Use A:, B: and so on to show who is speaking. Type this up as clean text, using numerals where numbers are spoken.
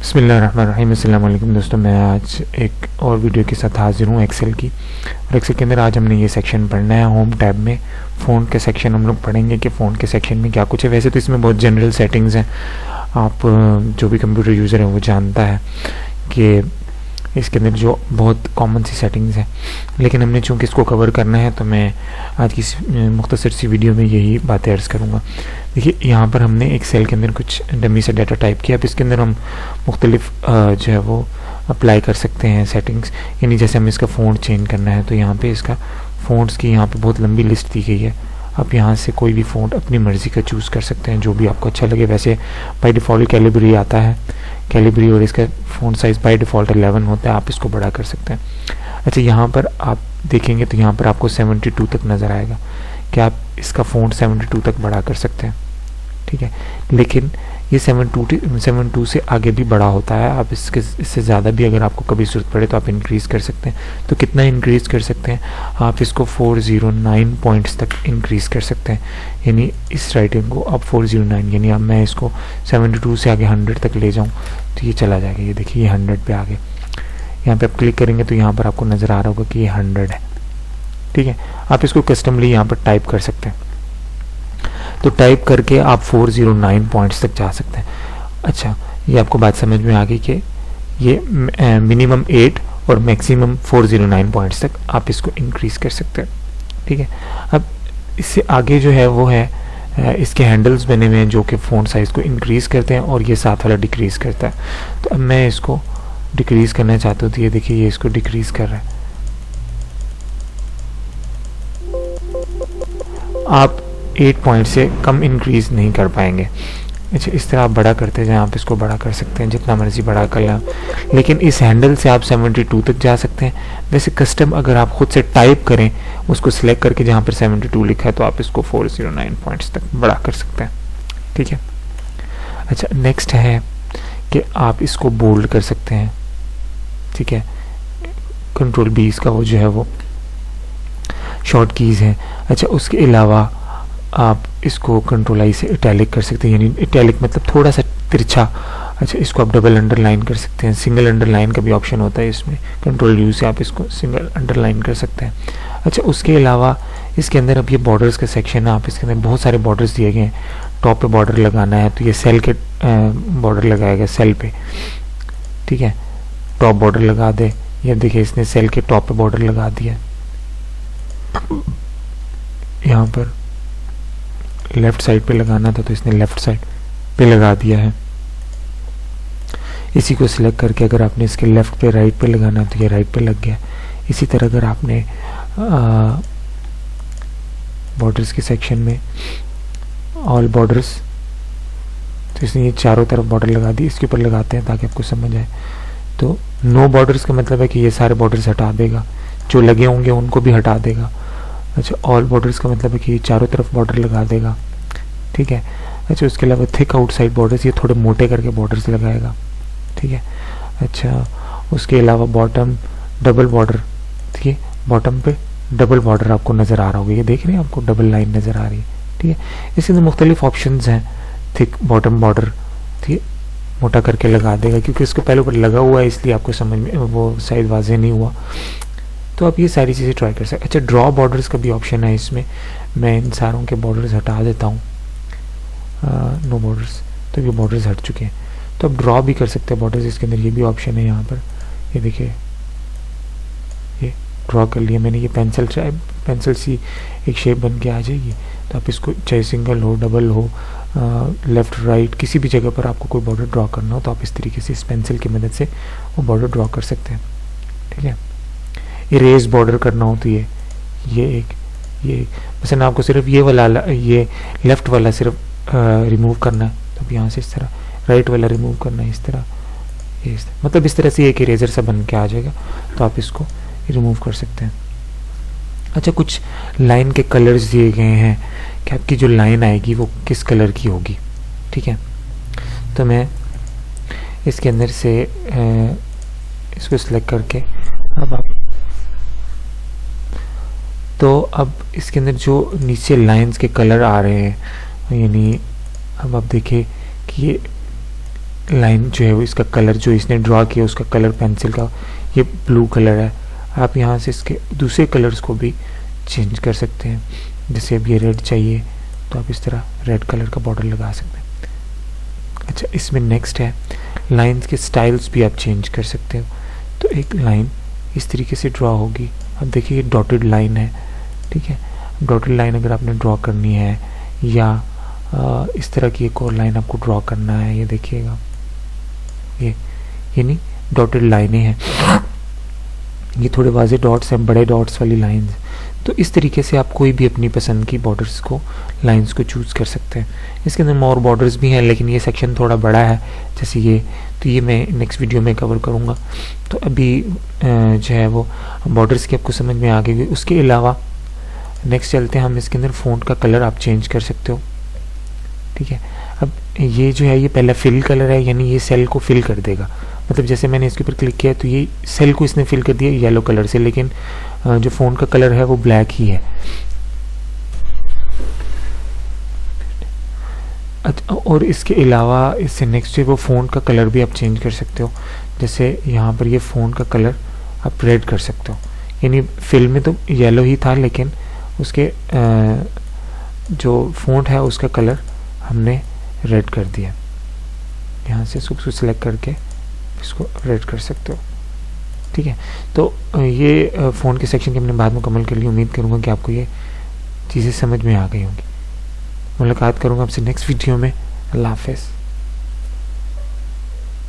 A: बिस्मिल्लाहिर्रहमानिर्रहीम। अस्सलाम वालेकुम दोस्तों, मैं आज एक और वीडियो के साथ हाजिर हूँ एक्सेल की। और एक्सेल के अंदर आज हमने ये सेक्शन पढ़ना है। होम टैब में फ़ॉन्ट के सेक्शन हम लोग पढ़ेंगे कि फ़ॉन्ट के सेक्शन में क्या कुछ है। वैसे तो इसमें बहुत जनरल सेटिंग्स हैं, आप जो भी कंप्यूटर यूज़र है वो जानता है कि इसके अंदर जो बहुत कॉमन सी सेटिंग्स हैं, लेकिन हमने चूँकि इसको कवर करना है तो मैं आज की मुख्तसर सी वीडियो में यही बातें अर्ज़ करूँगा। देखिए, यहाँ पर हमने एक सेल के अंदर कुछ डमी सा डाटा टाइप किया। अब इसके अंदर हम मुख्तलिफ जो है वो अप्लाई कर सकते हैं सेटिंग्स। यानी जैसे हमें इसका फ़ॉन्ट चेंज करना है तो यहाँ पे इसका फ़ॉन्ट्स की यहाँ पे बहुत लंबी लिस्ट दी गई है। आप यहाँ से कोई भी फ़ॉन्ट अपनी मर्ज़ी का चूज़ कर सकते हैं, जो भी आपको अच्छा लगे। वैसे बाय डिफ़ॉल्ट कैलिब्री आता है, कैलिब्री, और इसका फ़ॉन्ट साइज़ बाय डिफ़ॉल्ट 11 होता है। आप इसको बड़ा कर सकते हैं। अच्छा, यहाँ पर आप देखेंगे तो यहाँ पर आपको 72 तक नज़र आएगा कि आप इसका फ़ॉन्ट 72 तक बड़ा कर सकते हैं, ठीक है। लेकिन ये 72 से आगे भी बड़ा होता है। आप इससे ज़्यादा भी अगर आपको कभी ज़रूरत पड़े तो आप इंक्रीज़ कर सकते हैं। तो कितना इंक्रीज़ कर सकते हैं आप? इसको 409 पॉइंट्स तक इंक्रीज़ कर सकते हैं। यानी इस राइटिंग को आप 409, यानी अब मैं इसको 72 से आगे 100 तक ले जाऊँ तो ये चला जाएगा। ये देखिए, ये 100 पे आ गए। यहाँ पे आप क्लिक करेंगे तो यहाँ पर आपको नज़र आ रहा होगा कि ये 100 है, ठीक है। आप इसको कस्टमली यहाँ पर टाइप कर सकते हैं। तो टाइप करके आप 409 पॉइंट्स तक जा सकते हैं। अच्छा, ये आपको बात समझ में आ गई कि ये मिनिमम 8 और मैक्सिमम 409 पॉइंट्स तक आप इसको इंक्रीज़ कर सकते हैं, ठीक है। अब इससे आगे जो है वो है इसके हैंडल्स बने हुए हैं जो कि फ़ॉन्ट साइज़ को इंक्रीज़ करते हैं, और ये साथ वाला डिक्रीज़ करता है। तो अब मैं इसको डिक्रीज़ करना चाहता हूँ तो ये देखिए, ये इसको डिक्रीज़ कर रहा है। आप 8 पॉइंट से कम इंक्रीज़ नहीं कर पाएंगे। अच्छा, इस तरह आप बड़ा करते जाएं, आप इसको बड़ा कर सकते हैं, जितना मर्ज़ी बड़ा कर लें। लेकिन इस हैंडल से आप 72 तक जा सकते हैं। वैसे कस्टम अगर आप ख़ुद से टाइप करें, उसको सिलेक्ट करके जहाँ पर 72 लिखा है, तो आप इसको 409 पॉइंट्स तक बड़ा कर सकते हैं, ठीक है। अच्छा, नेक्स्ट है कि आप इसको बोल्ड कर सकते हैं, ठीक है। कंट्रोल बी इसका वो जो है वो शॉर्ट कीज़ हैं। अच्छा, उसके अलावा आप इसको कंट्रोल आई से इटैलिक कर सकते हैं, यानी इटैलिक मतलब थोड़ा सा तिरछा। अच्छा, इसको आप डबल अंडरलाइन कर सकते हैं। सिंगल अंडरलाइन का भी ऑप्शन होता है इसमें। कंट्रोल यू से आप इसको सिंगल अंडरलाइन कर सकते हैं। अच्छा, उसके अलावा इसके अंदर अब ये बॉर्डर्स का सेक्शन है। आप इसके अंदर बहुत सारे बॉर्डर्स दिए गए हैं। टॉप पे बॉर्डर लगाना है तो ये सेल के बॉर्डर लगाएगा सेल पे, ठीक है। टॉप बॉर्डर लगा दे। ये देखिए, इसने सेल के टॉप पे बॉर्डर लगा दिया। यहाँ पर लेफ़्ट साइड पे लगाना था तो इसने लेफ़्ट साइड पे लगा दिया है। इसी को सिलेक्ट करके अगर आपने इसके लेफ़्ट पे राइट पे लगाना है तो ये राइट पे लग गया। इसी तरह अगर आपने बॉर्डर्स के सेक्शन में ऑल बॉर्डर्स, तो इसने ये चारों तरफ बॉर्डर लगा दी। इसके ऊपर लगाते हैं ताकि आपको समझ आए। तो नो बॉर्डर्स का मतलब है कि ये सारे बॉर्डर्स हटा देगा, जो लगे होंगे उनको भी हटा देगा। अच्छा, ऑल बॉर्डर्स का मतलब है कि ये चारों तरफ बॉर्डर लगा देगा, ठीक है। अच्छा, उसके अलावा थिक आउटसाइड बॉर्डर्स, ये थोड़े मोटे करके बॉर्डर्स लगाएगा, ठीक है। अच्छा, उसके अलावा बॉटम डबल बॉर्डर, ठीक है। बॉटम पे डबल बॉर्डर आपको नज़र आ रहा होगा, ये देख रहे हैं, आपको डबल लाइन नज़र आ रही है, ठीक है। इसके अंदर मुख्तलिफ ऑप्शन हैं। थिक बॉटम बॉर्डर, ठीक है, मोटा करके लगा देगा, क्योंकि इसको पहले ऊपर लगा हुआ है इसलिए आपको समझ में वो शायद वाज़ेह नहीं हुआ। तो आप ये सारी चीज़ें ट्राई कर सकते हैं। अच्छा, ड्रॉ बॉर्डर्स का भी ऑप्शन है इसमें। मैं इन सारों के बॉर्डर्स हटा देता हूँ। नो बॉर्डर्स, तो ये बॉर्डर्स हट चुके हैं। तो आप ड्रॉ भी कर सकते हैं बॉर्डर्स। इसके अंदर ये भी ऑप्शन है। यहाँ पर ये देखिए, ये ड्रॉ कर लिया मैंने। ये पेंसिल सी एक शेप बन के आ जाएगी। तो आप इसको चाहे सिंगल हो, डबल हो, लेफ़्ट राइट, किसी भी जगह पर आपको कोई बॉर्डर ड्रॉ करना हो तो आप इस तरीके से इस पेंसिल की मदद से वो बॉर्डर ड्रॉ कर सकते हैं, ठीक है। इरेज बॉर्डर करना हो तो ये मसलन आपको सिर्फ ये वाला, ये लेफ़्ट वाला सिर्फ रिमूव करना है, तो अब यहाँ से इस तरह राइट वाला रिमूव करना है, इस तरह, ये इस तरह, मतलब इस तरह से एक इरेजर सा बन के आ जाएगा। तो आप इसको रिमूव कर सकते हैं। अच्छा, कुछ लाइन के कलर्स दिए गए हैं कि आपकी जो लाइन आएगी वो किस कलर की होगी, ठीक है। तो मैं इसके अंदर से इसको सिलेक्ट करके अब इसके अंदर जो नीचे लाइंस के कलर आ रहे हैं, यानी अब आप देखिए कि ये लाइन जो है वो इसका कलर जो इसने ड्रॉ किया उसका कलर पेंसिल का ये ब्लू कलर है। आप यहाँ से इसके दूसरे कलर्स को भी चेंज कर सकते हैं। जैसे अब ये रेड चाहिए तो आप इस तरह रेड कलर का बॉर्डर लगा सकते हैं। अच्छा, इसमें नेक्स्ट है लाइंस के स्टाइल्स भी आप चेंज कर सकते हो। तो एक लाइन इस तरीके से ड्रॉ होगी। अब देखिए ये डॉटेड लाइन है, ठीक है। डॉटेड लाइन अगर आपने ड्रॉ करनी है या इस तरह की एक और लाइन आपको ड्रॉ करना है, ये देखिएगा ये नहीं डॉटेड लाइनें हैं, ये थोड़े वाजे डॉट्स हैं, बड़े डॉट्स वाली लाइंस। तो इस तरीके से आप कोई भी अपनी पसंद की बॉर्डर्स को लाइंस को चूज़ कर सकते हैं। इसके अंदर मोर बॉर्डर्स भी हैं, लेकिन ये सेक्शन थोड़ा बड़ा है जैसे ये, तो ये मैं नेक्स्ट वीडियो में कवर करूँगा। तो अभी जो है वो बॉर्डर्स की आपको समझ में आ गई। उसके अलावा नेक्स्ट चलते हैं हम, इसके अंदर फ़ॉन्ट का कलर आप चेंज कर सकते हो, ठीक है। अब ये जो है ये पहला फिल कलर है, यानी ये सेल को फिल कर देगा। मतलब जैसे मैंने इसके ऊपर क्लिक किया तो ये सेल को इसने फिल कर दिया येलो कलर से, लेकिन जो फ़ॉन्ट का कलर है वो ब्लैक ही है। और इसके अलावा इससे नेक्स्ट है वो फ़ॉन्ट का कलर भी आप चेंज कर सकते हो। जैसे यहाँ पर ये फ़ॉन्ट का कलर आप रेड कर सकते हो, यानी फिल में तो येलो ही था, लेकिन उसके जो फ़ॉन्ट है उसका कलर हमने रेड कर दिया। यहाँ से इसको सिलेक्ट करके इसको रेड कर सकते हो, ठीक है। तो ये फ़ोन के सेक्शन की हमने बाद मुकम्मल कर ली। उम्मीद करूँगा कि आपको ये चीज़ें समझ में आ गई होंगी। मुलाकात करूँगा आपसे नेक्स्ट वीडियो में। अल्लाह हाफ़िज़।